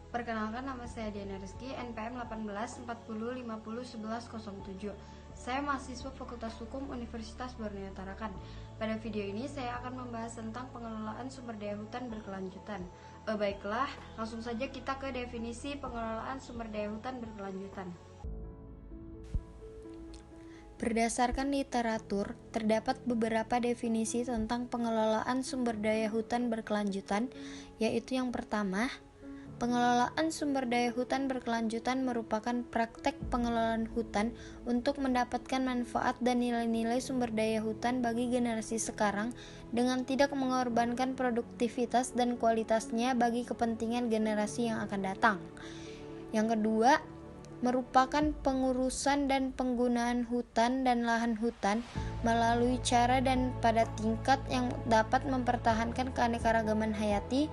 Perkenalkan, nama saya Diana Rizky, NPM 1840501107. Saya mahasiswa Fakultas Hukum Universitas Borneo Tarakan. Pada video ini saya akan membahas tentang pengelolaan sumber daya hutan berkelanjutan. Baiklah, langsung saja kita ke definisi pengelolaan sumber daya hutan berkelanjutan. Berdasarkan literatur, terdapat beberapa definisi tentang pengelolaan sumber daya hutan berkelanjutan, yaitu yang pertama, pengelolaan sumber daya hutan berkelanjutan merupakan praktek pengelolaan hutan untuk mendapatkan manfaat dan nilai-nilai sumber daya hutan bagi generasi sekarang dengan tidak mengorbankan produktivitas dan kualitasnya bagi kepentingan generasi yang akan datang. Yang kedua, merupakan pengurusan dan penggunaan hutan dan lahan hutan melalui cara dan pada tingkat yang dapat mempertahankan keanekaragaman hayati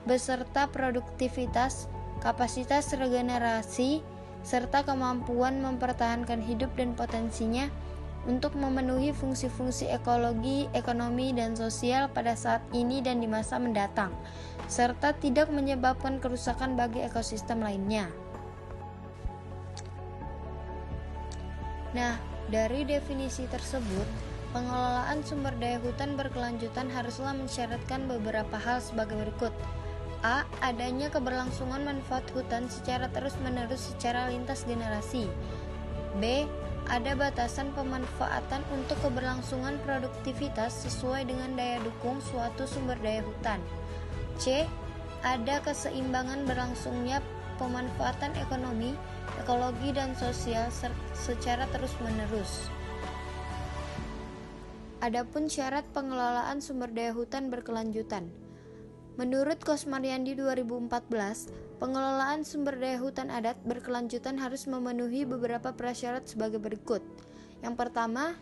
beserta produktivitas, kapasitas regenerasi, serta kemampuan mempertahankan hidup dan potensinya untuk memenuhi fungsi-fungsi ekologi, ekonomi, dan sosial pada saat ini dan di masa mendatang, serta tidak menyebabkan kerusakan bagi ekosistem lainnya. Nah, dari definisi tersebut, pengelolaan sumber daya hutan berkelanjutan haruslah mensyaratkan beberapa hal sebagai berikut. A. Adanya keberlangsungan manfaat hutan secara terus-menerus secara lintas generasi. B. Ada batasan pemanfaatan untuk keberlangsungan produktivitas sesuai dengan daya dukung suatu sumber daya hutan. C. Ada keseimbangan berlangsungnya pemanfaatan ekonomi, ekologi, dan sosial secara terus-menerus. Adapun syarat pengelolaan sumber daya hutan berkelanjutan. Menurut Kosmaryandi 2014, pengelolaan sumber daya hutan adat berkelanjutan harus memenuhi beberapa prasyarat sebagai berikut. Yang pertama,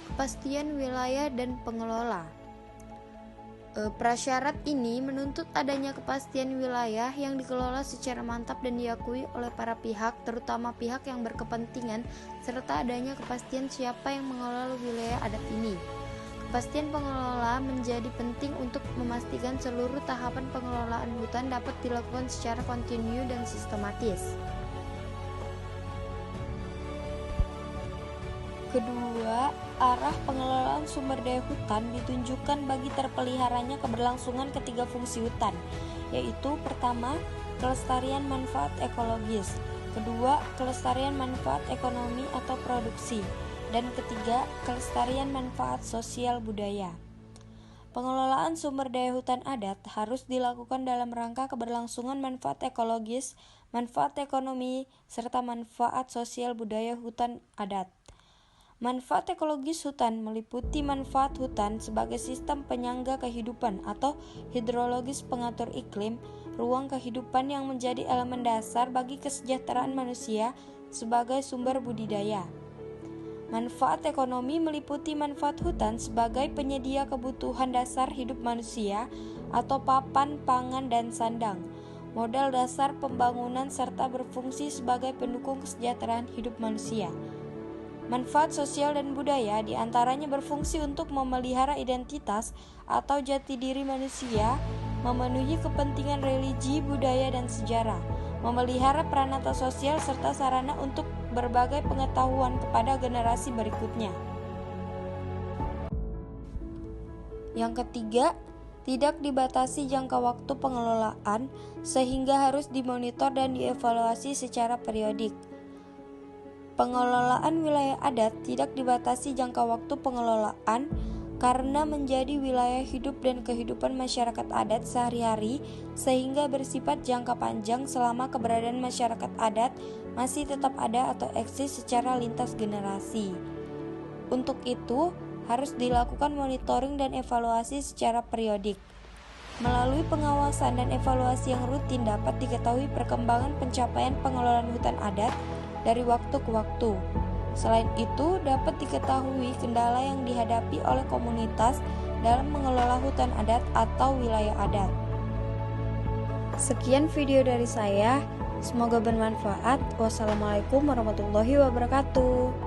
kepastian wilayah dan pengelola. Prasyarat ini menuntut adanya kepastian wilayah yang dikelola secara mantap dan diakui oleh para pihak, terutama pihak yang berkepentingan, serta adanya kepastian siapa yang mengelola wilayah adat ini. Kepastian pengelola menjadi penting untuk memastikan seluruh tahapan pengelolaan hutan dapat dilakukan secara kontinu dan sistematis. Kedua, arah pengelolaan sumber daya hutan ditunjukkan bagi terpeliharanya keberlangsungan ketiga fungsi hutan, yaitu pertama, kelestarian manfaat ekologis, kedua, kelestarian manfaat ekonomi atau produksi, dan ketiga, kelestarian manfaat sosial budaya. Pengelolaan sumber daya hutan adat harus dilakukan dalam rangka keberlangsungan manfaat ekologis, manfaat ekonomi, serta manfaat sosial budaya hutan adat. Manfaat ekologis hutan meliputi manfaat hutan sebagai sistem penyangga kehidupan atau hidrologis pengatur iklim, ruang kehidupan yang menjadi elemen dasar bagi kesejahteraan manusia sebagai sumber budidaya. Manfaat ekonomi meliputi manfaat hutan sebagai penyedia kebutuhan dasar hidup manusia atau papan, pangan, dan sandang, modal dasar pembangunan serta berfungsi sebagai pendukung kesejahteraan hidup manusia. Manfaat sosial dan budaya diantaranya berfungsi untuk memelihara identitas atau jati diri manusia, memenuhi kepentingan religi, budaya, dan sejarah, memelihara peranata sosial serta sarana untuk berbagai pengetahuan kepada generasi berikutnya. Yang ketiga, tidak dibatasi jangka waktu pengelolaan sehingga harus dimonitor dan dievaluasi secara periodik. Pengelolaan wilayah adat tidak dibatasi jangka waktu pengelolaan karena menjadi wilayah hidup dan kehidupan masyarakat adat sehari-hari sehingga bersifat jangka panjang selama keberadaan masyarakat adat masih tetap ada atau eksis secara lintas generasi. Untuk itu, harus dilakukan monitoring dan evaluasi secara periodik. Melalui pengawasan dan evaluasi yang rutin dapat diketahui perkembangan pencapaian pengelolaan hutan adat dari waktu ke waktu. Selain itu, dapat diketahui kendala yang dihadapi oleh komunitas dalam mengelola hutan adat atau wilayah adat. Sekian video dari saya, semoga bermanfaat. Wassalamualaikum warahmatullahi wabarakatuh.